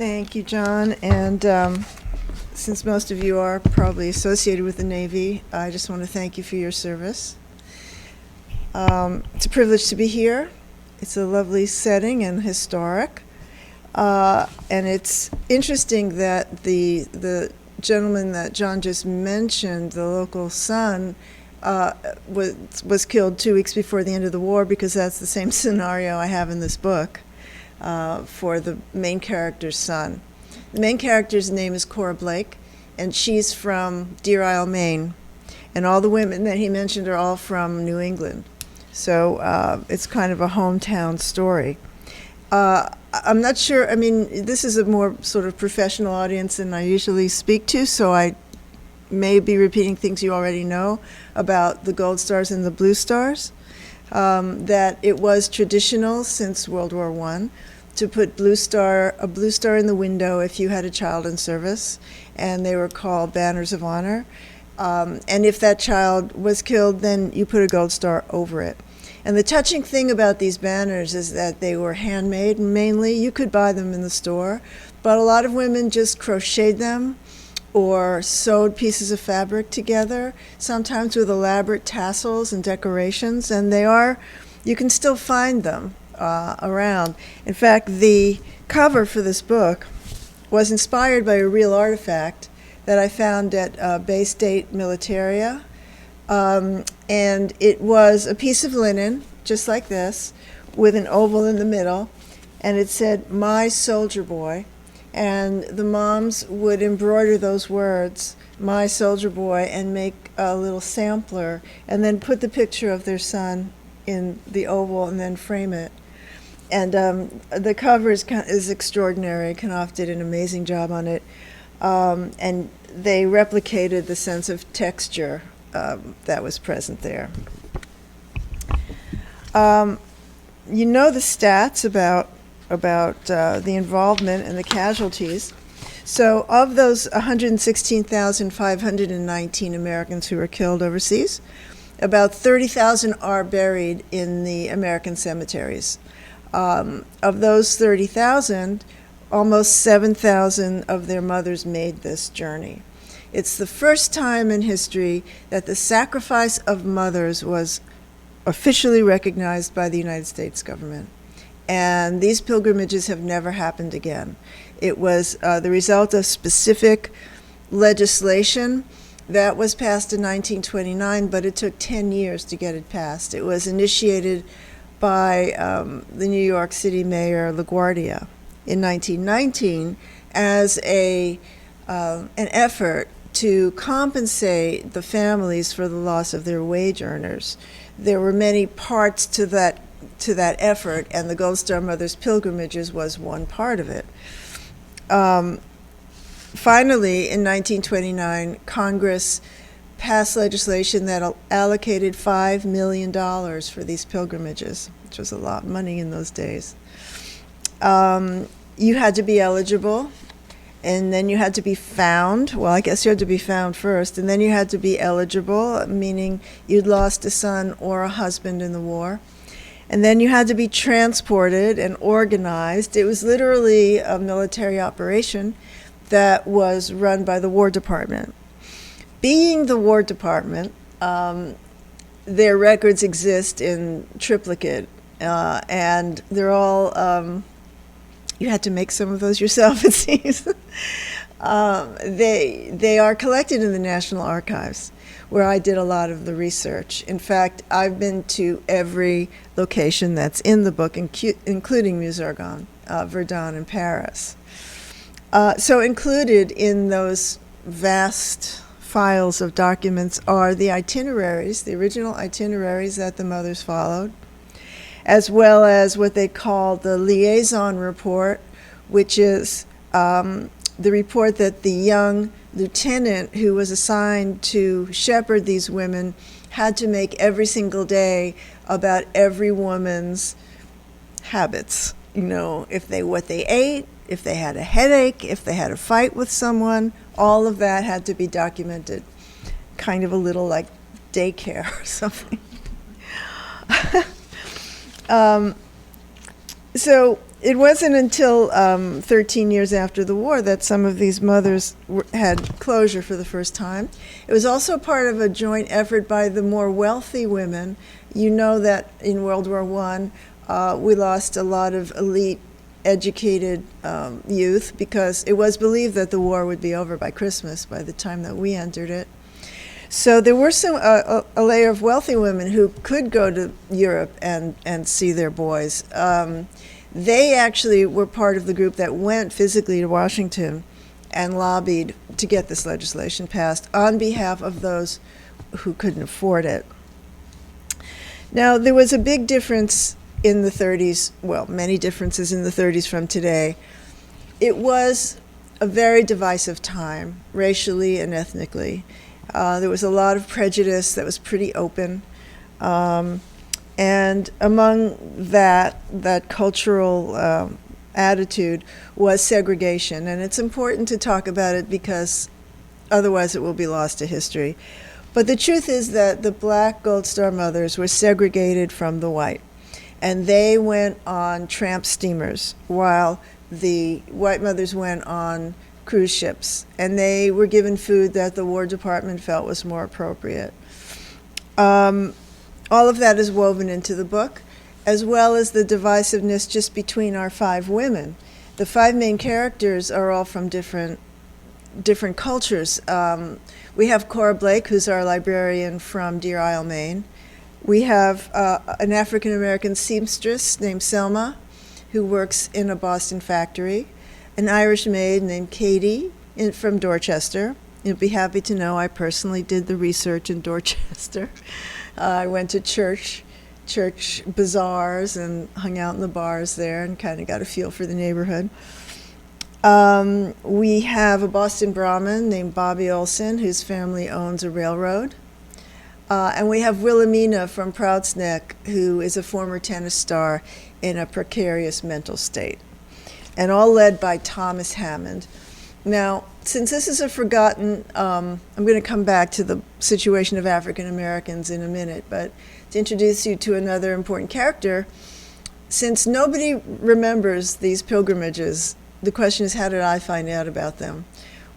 Thank you, John. And since most of you are probably associated with the Navy, I just want to thank you for your service. It's a privilege to be here. It's a lovely setting and historic. And it's interesting that the gentleman that John just mentioned, the local son, was killed 2 weeks before the end of the war, because that's the same scenario I have in this book for the main character's son. The main character's name is Cora Blake, and she's from Deer Isle, Maine. And all the women that he mentioned are all from New England. So it's kind of a hometown story. I'm not sure, I mean, this is a more sort of professional audience than I usually speak to, so I may be repeating things you already know about the Gold Stars and the Blue Stars. That it was traditional since World War I to put a blue star in the window if you had a child in service, and they were called banners of honor. And if that child was killed, then you put a gold star over it. And the touching thing about these banners is that they were handmade, mainly. You could buy them in the store, but a lot of women just crocheted them or sewed pieces of fabric together, sometimes with elaborate tassels and decorations, and you can still find them around. In fact, the cover for this book was inspired by a real artifact that I found at Bay State Militaria. And it was a piece of linen, just like this, with an oval in the middle, and it said, "My Soldier Boy." And the moms would embroider those words, "My Soldier Boy," and make a little sampler, and then put the picture of their son in the oval and then frame it. And the cover is extraordinary. Knopf did an amazing job on it. And they replicated the sense of texture that was present there. You know the stats about the involvement and the casualties. So of those 116,519 Americans who were killed overseas, about 30,000 are buried in the American cemeteries. Of those 30,000, almost 7,000 of their mothers made this journey. It's the first time in history that the sacrifice of mothers was officially recognized by the United States government. And these pilgrimages have never happened again. It was the result of specific legislation that was passed in 1929, but it took 10 years to get it passed. It was initiated by the New York City Mayor LaGuardia in 1919 as an effort to compensate the families for the loss of their wage earners. There were many parts to that effort, and the Gold Star Mothers Pilgrimages was one part of it. Finally, in 1929, Congress passed legislation that allocated $5 million for these pilgrimages, which was a lot of money in those days. You had to be eligible, and then you had to be found. Well, I guess you had to be found first, and then you had to be eligible, meaning you'd lost a son or a husband in the war. And then you had to be transported and organized. It was literally a military operation that was run by the War Department. Being the War Department, their records exist in triplicate, and they're all, you had to make some of those yourself, it seems. They are collected in the National Archives, where I did a lot of the research. In fact, I've been to every location that's in the book, including Musargon, Verdun, and Paris. So included in those vast files of documents are the itineraries, the original itineraries that the mothers followed, as well as what they call the liaison report, which is the report that the young lieutenant who was assigned to shepherd these women had to make every single day about every woman's habits. You know, what they ate, if they had a headache, if they had a fight with someone, all of that had to be documented. Kind of a little like daycare or something. So it wasn't until 13 years after the war that some of these mothers had closure for the first time. It was also part of a joint effort by the more wealthy women. You know that in World War I, we lost a lot of elite, educated youth because it was believed that the war would be over by Christmas by the time that we entered it. So there were some a layer of wealthy women who could go to Europe and see their boys. They actually were part of the group that went physically to Washington and lobbied to get this legislation passed on behalf of those who couldn't afford it. Now, there was a big difference in the 30s, well, many differences in the 30s from today. It was a very divisive time, racially and ethnically. There was a lot of prejudice that was pretty open. And among that cultural attitude was segregation. And it's important to talk about it because otherwise it will be lost to history. But the truth is that the black Gold Star mothers were segregated from the white. And they went on tramp steamers while the white mothers went on cruise ships. And they were given food that the War Department felt was more appropriate. All of that is woven into the book, as well as the divisiveness just between our 5 women. The 5 main characters are all from different cultures. We have Cora Blake, who's our librarian from Deer Isle, Maine. We have an African-American seamstress named Selma, who works in a Boston factory, an Irish maid named Katie from Dorchester. You'll be happy to know I personally did the research in Dorchester. I went to church bazaars and hung out in the bars there and kind of got a feel for the neighborhood. We have a Boston Brahmin named Bobby Olson, whose family owns a railroad. And we have Wilhelmina from Proudsneck, who is a former tennis star in a precarious mental state. And all led by Thomas Hammond. Now, since this is a forgotten, I'm going to come back to the situation of African Americans in a minute, but to introduce you to another important character, since nobody remembers these pilgrimages, the question is, how did I find out about them?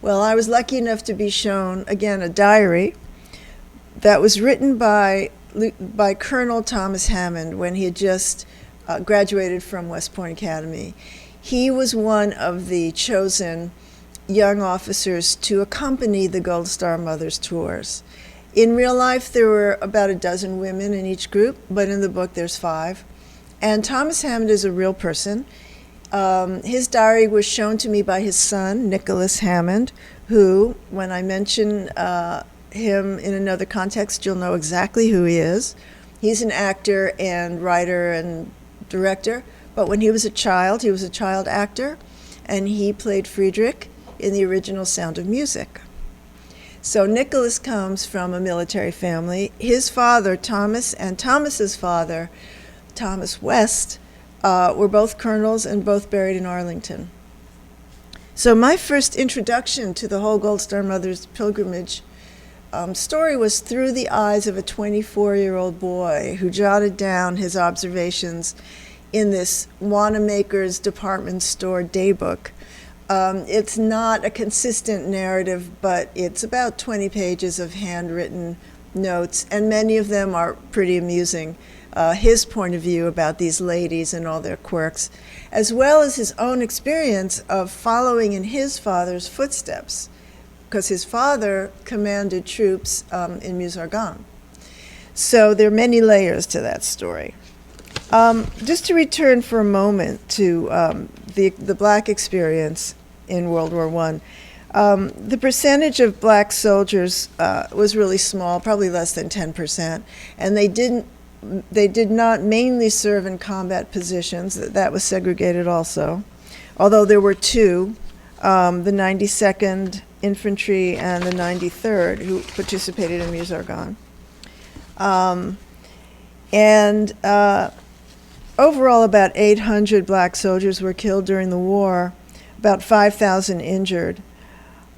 Well, I was lucky enough to be shown, again, a diary that was written by Colonel Thomas Hammond when he had just graduated from West Point Academy. He was one of the chosen young officers to accompany the Gold Star Mothers tours. In real life, there were about a dozen women in each group, but in the book there's 5. And Thomas Hammond is a real person. His diary was shown to me by his son, Nicholas Hammond, who, when I mention him in another context, you'll know exactly who he is. He's an actor and writer and director, but when he was a child actor, and he played Friedrich in the original Sound of Music. So Nicholas comes from a military family. His father, Thomas, and Thomas's father, Thomas West, were both colonels and both buried in Arlington. So my first introduction to the whole Gold Star Mothers pilgrimage story was through the eyes of a 24-year-old boy who jotted down his observations in this Wanamaker's department store daybook. It's not a consistent narrative, but it's about 20 pages of handwritten notes, and many of them are pretty amusing. His point of view about these ladies and all their quirks, as well as his own experience of following in his father's footsteps, because his father commanded troops in Meuse-Argonne. So there are many layers to that story. Just to return for a moment to the black experience in World War I, the percentage of black soldiers was really small, probably less than 10%, and they did not mainly serve in combat positions. That was segregated also, although there were 2, the 92nd Infantry and the 93rd, who participated in Meuse-Argonne. Overall, about 800 black soldiers were killed during the war, about 5,000 injured.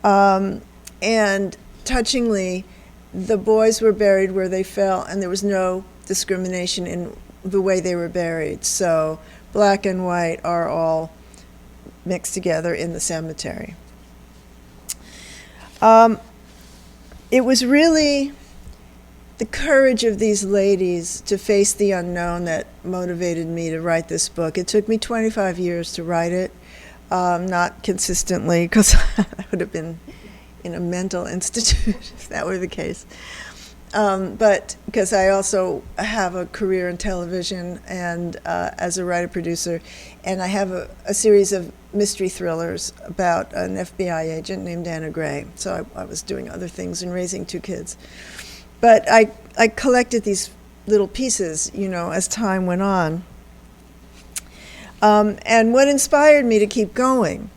And touchingly, the boys were buried where they fell, and there was no discrimination in the way they were buried. So black and white, are all mixed together in the cemetery. It was really the courage of these ladies to face the unknown that motivated me to write this book. It took me 25 years to write it, not consistently, because I would have been in a mental institute if that were the case. But because I also have a career in television and as a writer-producer, and I have a series of mystery thrillers about an FBI agent named Anna Gray. So I was doing other things and raising two kids. But I collected these little pieces, as time went on. And what inspired me to keep going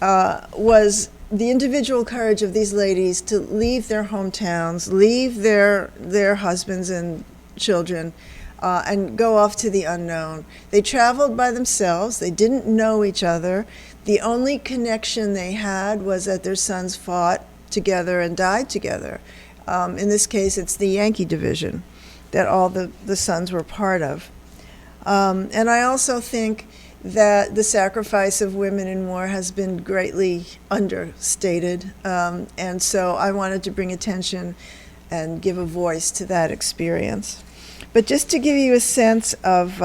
was the individual courage of these ladies to leave their hometowns, leave their husbands and children, and go off to the unknown. They traveled by themselves. They didn't know each other. The only connection they had was that their sons fought together and died together. In this case, it's the Yankee division that all the sons were part of. And I also think that the sacrifice of women in war has been greatly understated. And so I wanted to bring attention and give a voice to that experience. But just to give you a sense of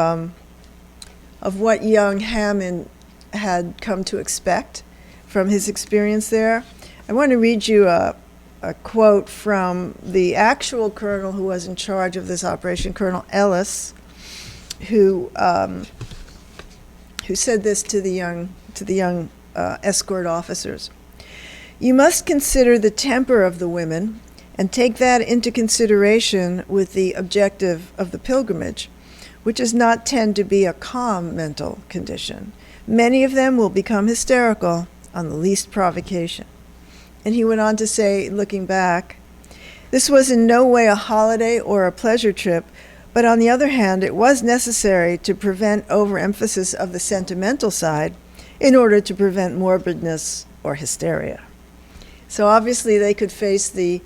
what young Hammond had come to expect from his experience there, I want to read you a quote from the actual colonel who was in charge of this operation, Colonel Ellis, who said this to the young escort officers. "You must consider the temper of the women and take that into consideration with the objective of the pilgrimage, which does not tend to be a calm mental condition. Many of them will become hysterical on the least provocation." And he went on to say, looking back, "This was in no way a holiday or a pleasure trip, but on the other hand, it was necessary to prevent overemphasis of the sentimental side in order to prevent morbidness or hysteria." So obviously they could face the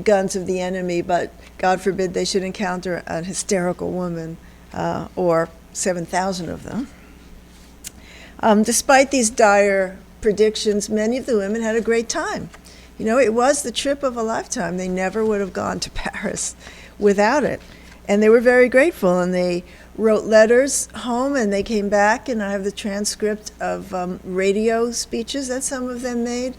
guns of the enemy, but God forbid they should encounter an hysterical woman, or 7,000 of them. Despite these dire predictions, many of the women had a great time. It was the trip of a lifetime. They never would have gone to Paris without it. And they were very grateful, and they wrote letters home, and they came back, and I have the transcript of radio speeches that some of them made.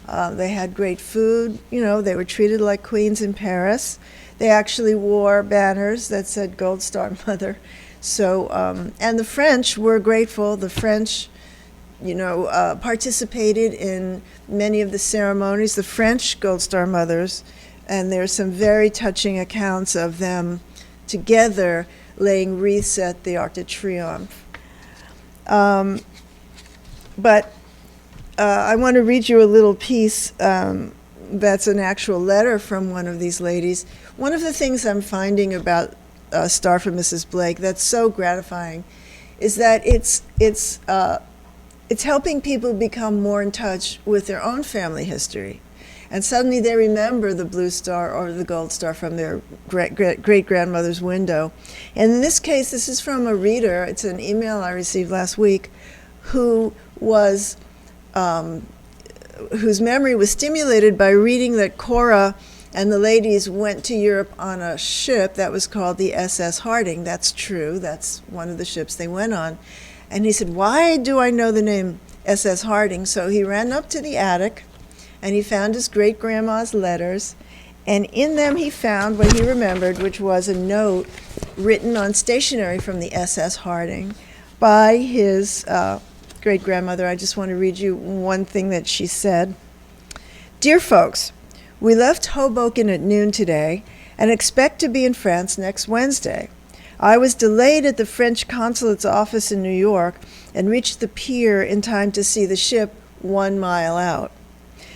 They had great food. They were treated like queens in Paris. They actually wore banners that said Gold Star Mother. So, and the French were grateful. The French participated in many of the ceremonies, the French Gold Star Mothers, and there's some very touching accounts of them together laying wreaths at the Arc de Triomphe. But I want to read you a little piece that's an actual letter from one of these ladies. One of the things I'm finding about Star for Mrs. Blake that's so gratifying is that it's helping people become more in touch with their own family history. And suddenly they remember the Blue Star or the Gold Star from their great-grandmother's window. And in this case, this is from a reader. It's an email I received last week whose memory was stimulated by reading that Cora and the ladies went to Europe on a ship that was called the SS Harding. That's true. That's one of the ships they went on. And he said, "Why do I know the name SS Harding?" So he ran up to the attic, and he found his great-grandma's letters, and in them he found what he remembered, which was a note written on stationery from the SS Harding by his great-grandmother. I just want to read you one thing that she said. "Dear folks, we left Hoboken at noon today and expect to be in France next Wednesday. I was delayed at the French consulate's office in New York and reached the pier in time to see the ship 1 mile out.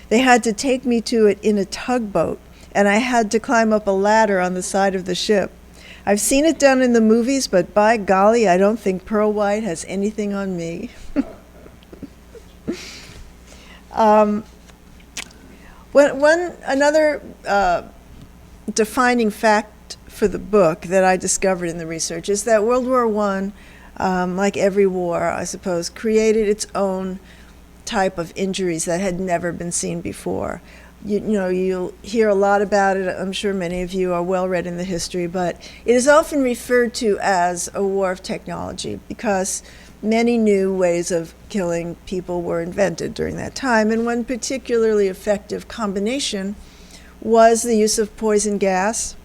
They had to take me to it in a tugboat, and I had to climb up a ladder on the side of the ship. I've seen it done in the movies, but by golly, I don't think Pearl White has anything on me." Another defining fact for the book that I discovered in the research is that World War I like every war, I suppose, created its own type of injuries that had never been seen before. You know, you'll hear a lot about it. I'm sure many of you are well read in the history, but it is often referred to as a war of technology because many new ways of killing people were invented during that time, and one particularly effective combination was the use of poison gas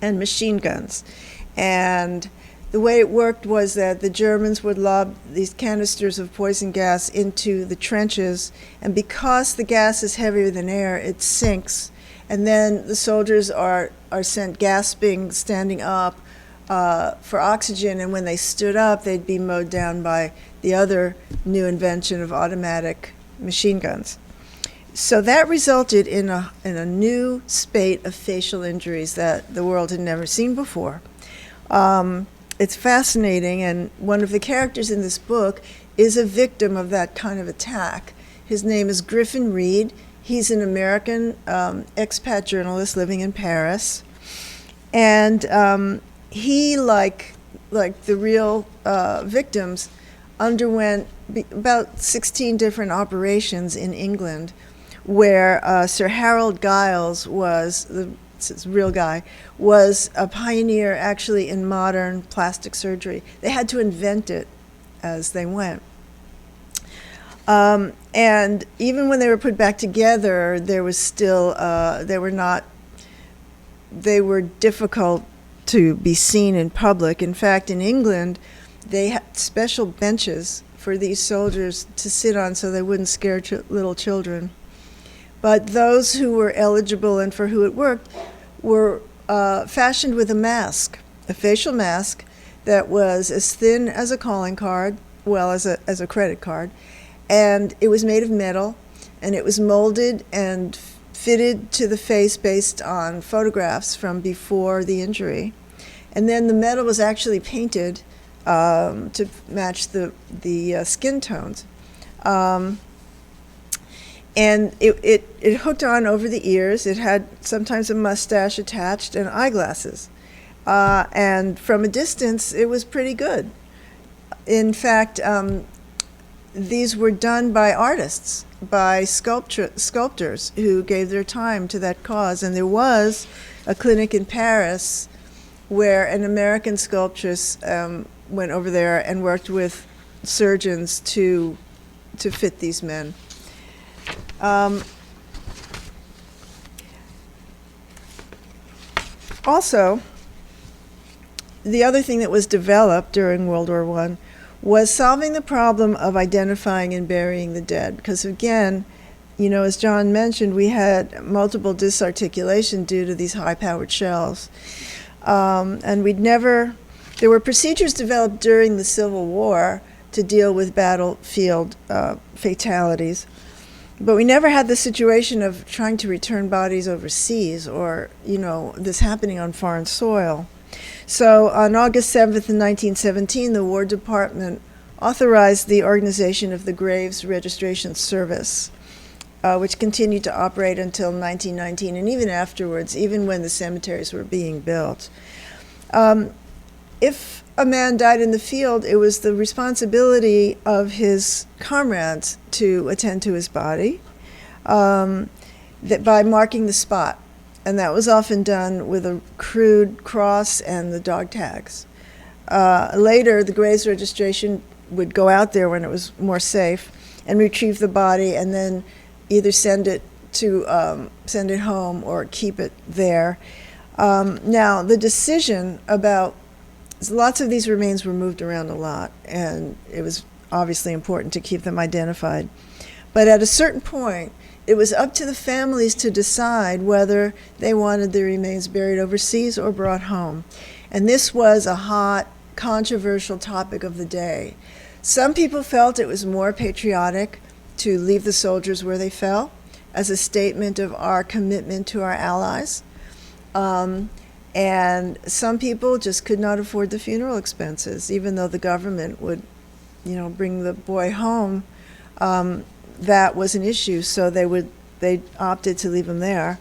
and machine guns. And the way it worked was that the Germans would lob these canisters of poison gas into the trenches, and because the gas is heavier than air, it sinks. And then the soldiers are sent gasping, standing up for oxygen, and when they stood up, they'd be mowed down by the other new invention of automatic machine guns. So that resulted in a new spate of facial injuries that the world had never seen before. It's fascinating, and one of the characters in this book is a victim of that kind of attack. His name is Griffin Reed. He's an American expat journalist living in Paris, and he, like the real victims, underwent about 16 different operations in England, where Sir Harold Giles was this real guy, was a pioneer actually in modern plastic surgery. They had to invent it as they went. And even when they were put back together, there was still, they were difficult to be seen in public. In fact, in England, they had special benches for these soldiers to sit on so they wouldn't scare little children. But those who were eligible and for who it worked were fashioned with a mask, a facial mask that was as thin as a calling card, well, as a credit card, and it was made of metal, and it was molded and fitted to the face based on photographs from before the injury. And then the metal was actually painted to match the skin tones. And it hooked on over the ears. It had sometimes a mustache attached and eyeglasses. And from a distance, it was pretty good. In fact, these were done by artists, by sculptors who gave their time to that cause. And there was a clinic in Paris where an American sculptress went over there and worked with surgeons to fit these men. Also, the other thing that was developed during World War I was solving the problem of identifying and burying the dead. Because again, you know, as John mentioned, we had multiple disarticulation due to these high-powered shells. And there were procedures developed during the Civil War to deal with battlefield fatalities. But we never had the situation of trying to return bodies overseas or, you know, this happening on foreign soil. So on August 7th, 1917, the War Department authorized the organization of the Graves Registration Service, which continued to operate until 1919 and even afterwards, even when the cemeteries were being built. If a man died in the field, it was the responsibility of his comrades to attend to his body by marking the spot. And that was often done with a crude cross and the dog tags. Later, the Graves Registration would go out there when it was more safe and retrieve the body and then either send it home or keep it there. Now, the decision about lots of these remains were moved around a lot, and it was obviously important to keep them identified. But at a certain point, it was up to the families to decide whether they wanted the remains buried overseas or brought home. And this was a hot, controversial topic of the day. Some people felt it was more patriotic to leave the soldiers where they fell as a statement of our commitment to our allies. And some people just could not afford the funeral expenses, even though the government would, you know, bring the boy home. That was an issue, so they opted to leave him there.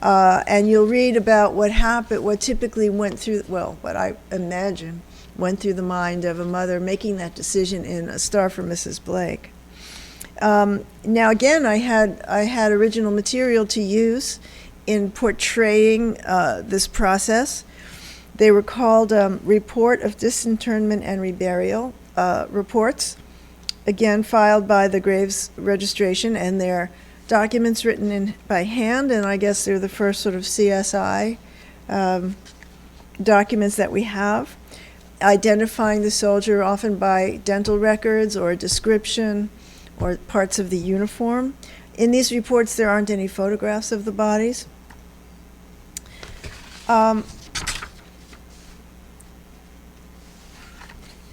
And you'll read about what happened, what typically went through, well, what I imagine went through the mind of a mother making that decision in A Star for Mrs. Blake. Now, again, I had original material to use in portraying this process. They were called Report of Disinterment and Reburial reports, again filed by the Graves Registration, and they're documents written by hand, and I guess they're the first sort of CSI documents that we have, identifying the soldier often by dental records or a description or parts of the uniform. In these reports, there aren't any photographs of the bodies.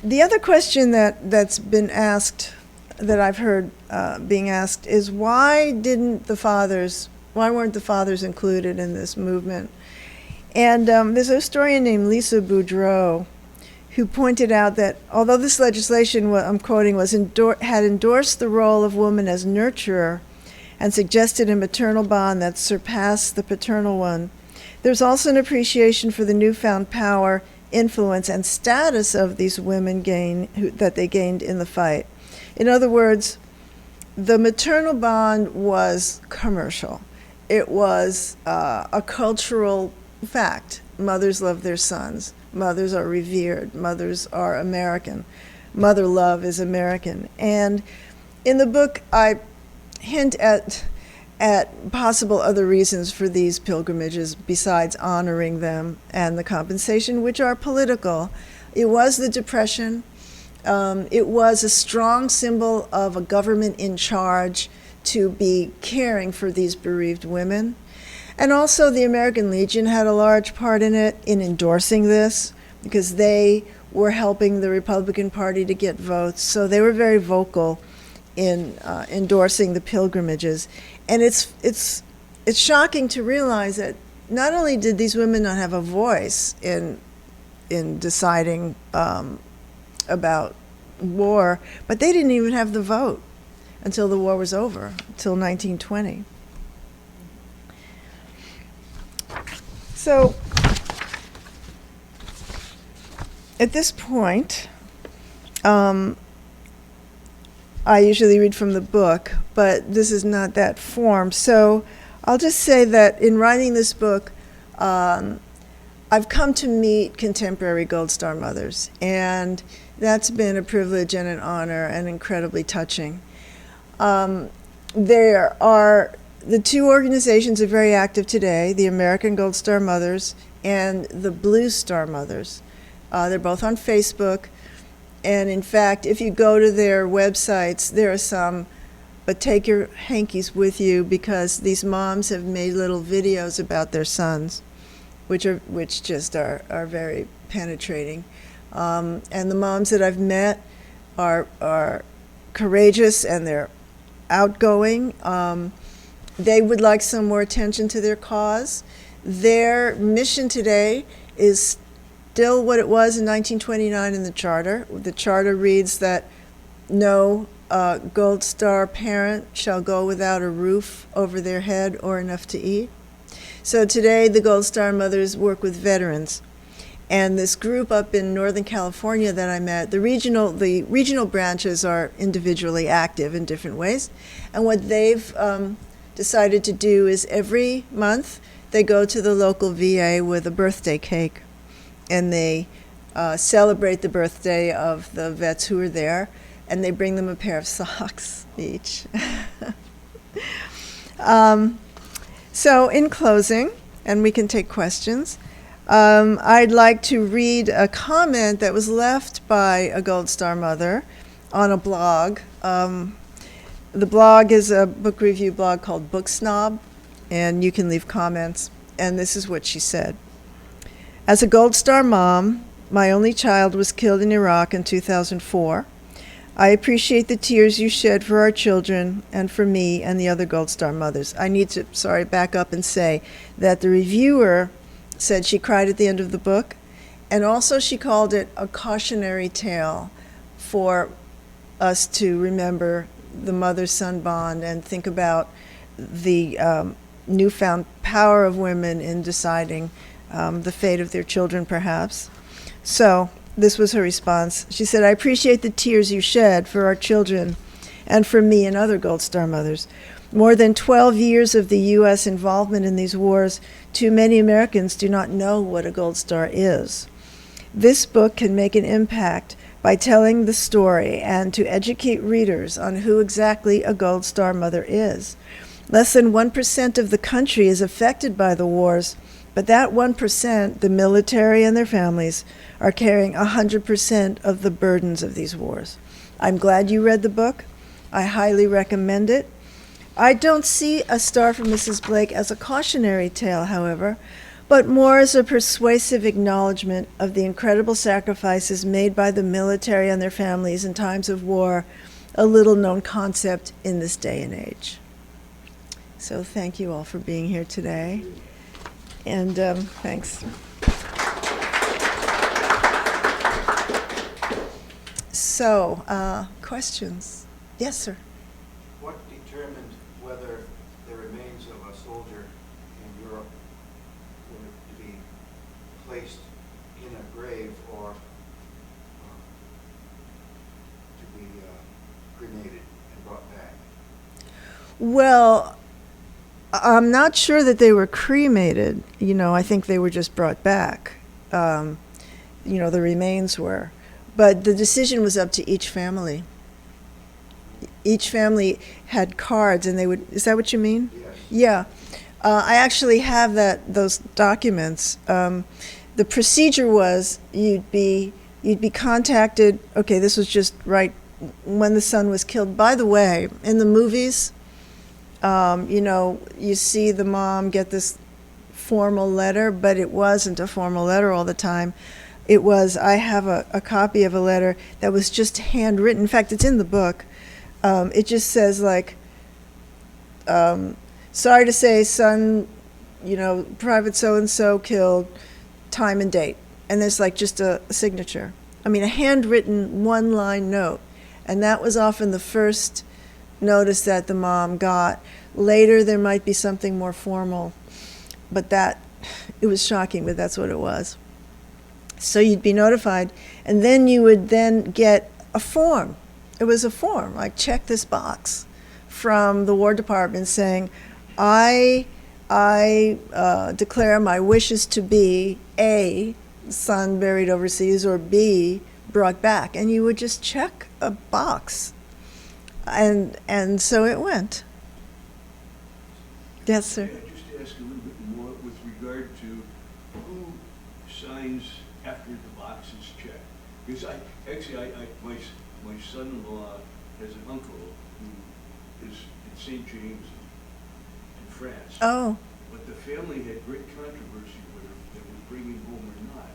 The other question that's been asked, that I've heard being asked, is why weren't the fathers included in this movement? And there's a historian named Lisa Boudreau who pointed out that although this legislation, what I'm quoting, had endorsed the role of woman as nurturer and suggested a maternal bond that surpassed the paternal one, there's also an appreciation for the newfound power, influence, and status of these women that they gained in the fight. In other words, the maternal bond was commercial. It was a cultural fact. Mothers love their sons. Mothers are revered. Mothers are American. Mother love is American. And in the book, I hint at possible other reasons for these pilgrimages besides honoring them and the compensation, which are political. It was the Depression. It was a strong symbol of a government in charge to be caring for these bereaved women. And also the American Legion had a large part in it, in endorsing this, because they were helping the Republican Party to get votes. So they were very vocal in endorsing the pilgrimages. And it's shocking to realize that not only did these women not have a voice in deciding about war, but they didn't even have the vote until the war was over, until 1920. So at this point, I usually read from the book, but this is not that form. So I'll just say that in writing this book, I've come to meet contemporary Gold Star mothers, and that's been a privilege and an honor and incredibly touching. The two organizations are very active today, the American Gold Star Mothers and the Blue Star Mothers. They're both on Facebook. And in fact, if you go to their websites, there are some, but take your hankies with you, because these moms have made little videos about their sons, which just are very penetrating. And the moms that I've met are courageous and they're outgoing. They would like some more attention to their cause. Their mission today is still what it was in 1929 in the charter. The charter reads that no Gold Star parent shall go without a roof over their head or enough to eat. So today the Gold Star mothers work with veterans. And this group up in Northern California that I met, the regional branches are individually active in different ways. And what they've decided to do is every month they go to the local VA with a birthday cake, and they celebrate the birthday of the vets who are there, and they bring them a pair of socks each. So in closing, and we can take questions, I'd like to read a comment that was left by a Gold Star mother on a blog. The blog is a book review blog called Book Snob, and you can leave comments. And this is what she said. As a Gold Star mom, my only child was killed in Iraq in 2004. I appreciate the tears you shed for our children and for me and the other Gold Star mothers. I need to, back up and say that the reviewer said she cried at the end of the book, and also she called it a cautionary tale for us to remember the mother-son bond and think about the newfound power of women in deciding the fate of their children, perhaps. So this was her response. She said, "I appreciate the tears you shed for our children and for me and other Gold Star mothers. More than 12 years of the U.S. involvement in these wars, too many Americans do not know what a Gold Star is. This book can make an impact by telling the story and to educate readers on who exactly a Gold Star mother is. Less than 1% of the country is affected by the wars, but that 1%, the military and their families, are carrying 100% of the burdens of these wars. I'm glad you read the book. I highly recommend it. I don't see A Star for Mrs. Blake as a cautionary tale, however, but more as a persuasive acknowledgement of the incredible sacrifices made by the military and their families in times of war, a little-known concept in this day and age." So thank you all for being here today, and thanks. So, questions? Yes, sir. What determined whether the remains of a soldier in Europe were to be placed in a grave or to be cremated and brought back? Well, I'm not sure that they were cremated. I think they were just brought back. The remains were. But the decision was up to each family. Each family had cards, and they would. Is that what you mean? Yes. Yeah. I actually have those documents. The procedure was you'd be contacted. Okay, this was just right when the son was killed. By the way, in the movies, you see the mom get this formal letter, but it wasn't a formal letter all the time. It was, I have a copy of a letter that was just handwritten. In fact, it's in the book. It just says, like, sorry to say, son, Private so-and-so killed, time and date. And there's like just a signature. I mean, a handwritten one-line note. And that was often the first notice that the mom got. Later, there might be something more formal. But it was shocking, but that's what it was. So you'd be notified, and then you would then get a form. It was a form, like, check this box from the War Department saying, I declare my wishes to be A, son buried overseas, or B, brought back. And you would just check a box. And so it went. Yes, sir. Just to ask a little bit more with regard to who signs after the box is checked. Because my son-in-law has an uncle who is in St. James in France. Oh. But the family had great controversy whether they would bring him home or not.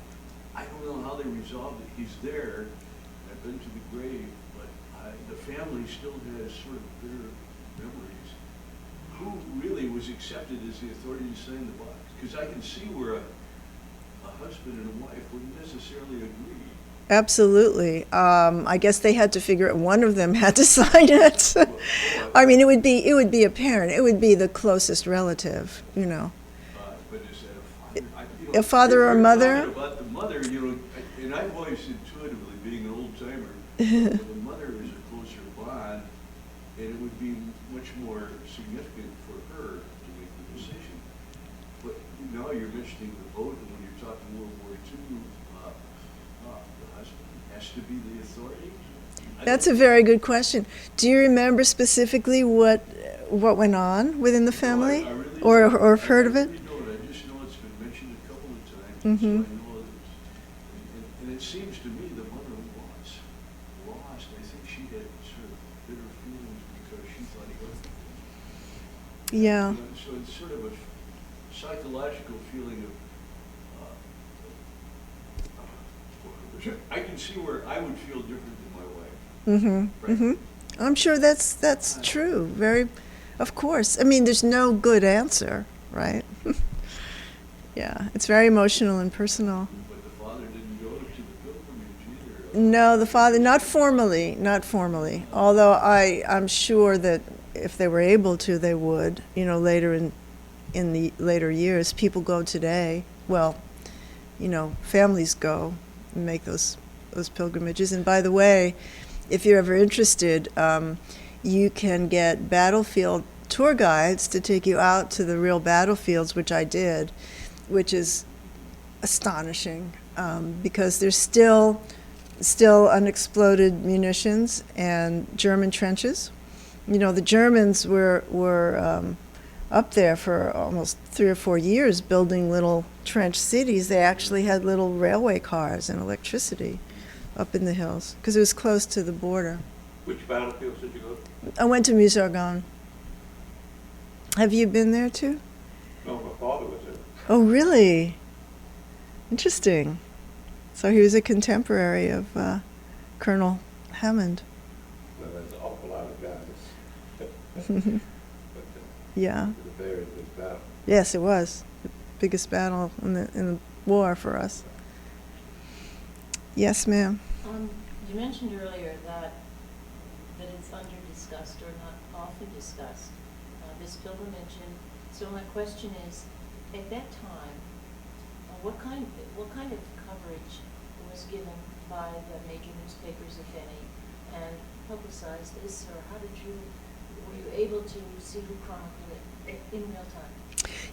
I don't know how they resolved it. He's there. I've been to the grave, but the family still has sort of bitter memories. Who really was accepted as the authority to sign the box? Because I can see where a husband and a wife wouldn't necessarily agree. Absolutely. I guess they had to figure out one of them had to sign it. I mean, it would be a parent. It would be the closest relative, But is that a father or a mother? About the mother, and I've always intuitively, being an old timer, the mother is a closer bond, and it would be much more significant for her to make the decision. But now you're mentioning the vote, and when you're talking World War II, the husband has to be the authority. That's a very good question. Do you remember specifically what went on within the family, No, I really or don't. have heard of it? I really don't. I just know it's been mentioned a couple of times, Mhm. so I know and it seems to me the mother lost. I think she had sort of bitter feelings because she thought he was. Yeah. So it's sort of a psychological feeling of. I can see where I would feel different than my wife. Mm-hmm. Right. Mm-hmm. I'm sure that's true. Very, of course. I mean, there's no good answer, right? Yeah, it's very emotional and personal. But the father didn't go to the pilgrimage either. No, the father, not formally. Although I'm sure that if they were able to, they would, later in the later years. People go today, well, you know, families go and make those pilgrimages. And by the way, if you're ever interested, you can get battlefield tour guides to take you out to the real battlefields, which I did, which is astonishing, because there's still unexploded munitions and German trenches. You know, the Germans were up there for almost 3 or 4 years building little trench cities. They actually had little railway cars and electricity up in the hills because it was close to the border. Which battlefields did you go to? I went to Meuse-Argonne. Have you been there too? No, my father was there. Oh, really? Interesting. So he was a contemporary of Colonel Hammond. Well, there's an awful lot of guys. But Yeah. it was a very big battle. Yes, it was the biggest battle in the war for us. Yes, ma'am. You mentioned earlier that it's under discussed or not often discussed, this pilgrimage. And so my question is, at that time, what kind of coverage was given by the major newspapers, if any, and publicized this, or were you able to see who chronicled it in real time?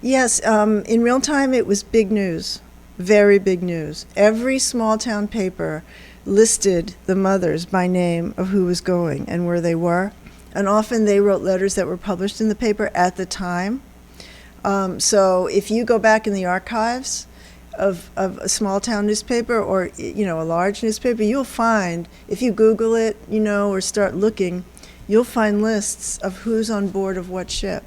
Yes, in real time it was big news, very big news. Every small town paper listed the mothers by name of who was going and where they were. And often they wrote letters that were published in the paper at the time. So if you go back in the archives of a small town newspaper or, you know, a large newspaper, you'll find, if you Google it, you know, or start looking, you'll find lists of who's on board of what ship.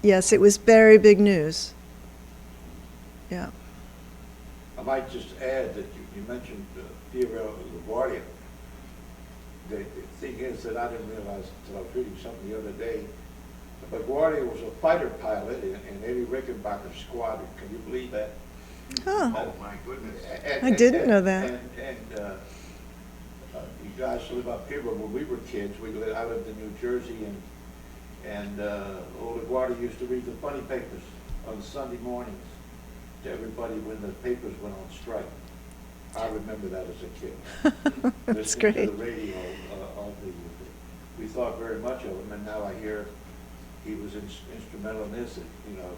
Yes, it was very big news. Yeah. I might just add that you mentioned Theodore LaGuardia. The thing is that I didn't realize until I was reading something the other day, LaGuardia was a fighter pilot in Eddie Rickenbacker's squadron. Can you believe that? Huh. Oh, my goodness. I didn't know that. And you guys live up here, but when we were kids, I lived in New Jersey, and old LaGuardia used to read the funny papers on Sunday mornings to everybody when the papers went on strike. I remember that as a kid. That's Listening great. to the radio we thought very much of him, and now I hear he was instrumental in this, you know,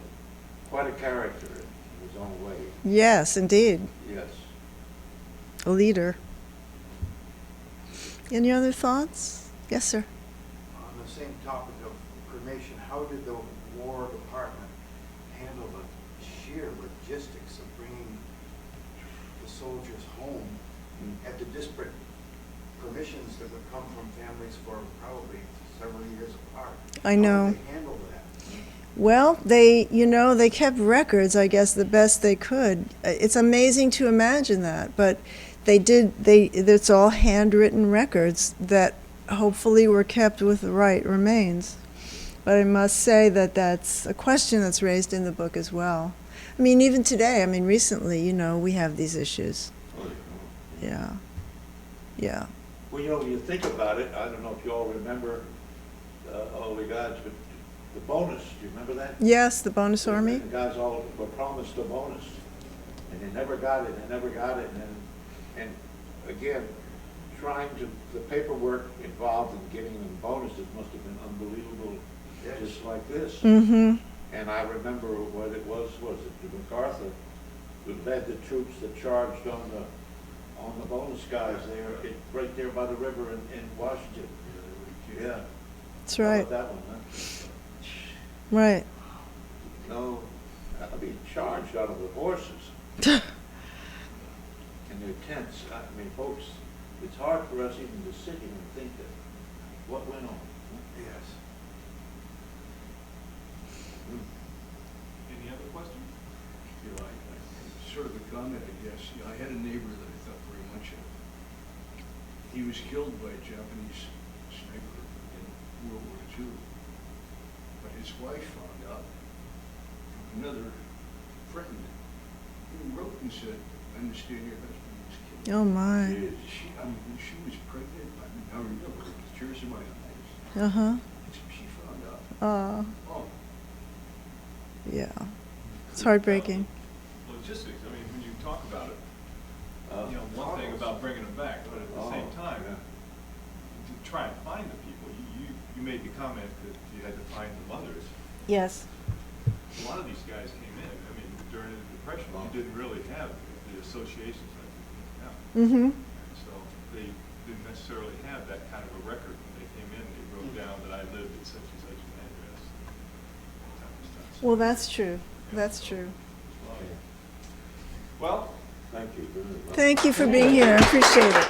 quite a character in his own way. Yes, indeed. Yes. A leader. Any other thoughts? Yes, sir. On the same topic of cremation, how did the War Department handle the sheer logistics of bringing the soldiers home at the disparate permissions that would come from families for probably several years apart? I know. How did they handle that? Well, they kept records, I guess, the best they could. It's amazing to imagine that, but it's all handwritten records that hopefully were kept with the right remains. But I must say that that's a question that's raised in the book as well. I mean, even today, recently, we have these issues. Yeah. Yeah. Well, when you think about it, I don't know if you all remember, all the guys, but the bonus, do you remember that? Yes, the bonus army. The guys all were promised a bonus, and they never got it, and again, the paperwork involved in getting them bonuses must have been unbelievable, just like this. Mm-hmm. And I remember what it was it MacArthur who led the troops that charged on the bonus guys there, right there by the river in Washington. Yeah. That's How right. about that one, huh? Right. No, charged out of the horses and their tents. Folks, it's hard for us even to sit here and think that what went on. Yes. Any other questions? Sort of a comment, I guess. I had a neighbor that I thought very much of. He was killed by a Japanese sniper in World War II. But his wife found out from another friend who wrote and said, "I understand your husband was killed." Oh, my. She was pregnant. I remember, with tears in my eyes. Uh-huh. She found out. Oh. Oh, Yeah, it's heartbreaking. Logistics, I mean, when you talk about it, Uh, you know, one thing about bringing them back, but at the Oh, same time, yeah. to try and find the people, you made the comment that you had to find the mothers. Yes. A lot of these guys came in, I mean, during the Depression, you didn't really have the associations like you do now. Mm-hmm. So they didn't necessarily have that kind of a record when they came in. They wrote down that I lived at such and such an address. that type of stuff. So, Well, that's true. yeah, That's so true. there's a lot of- Well, Thank you very much. Thank you for being here. I appreciate it.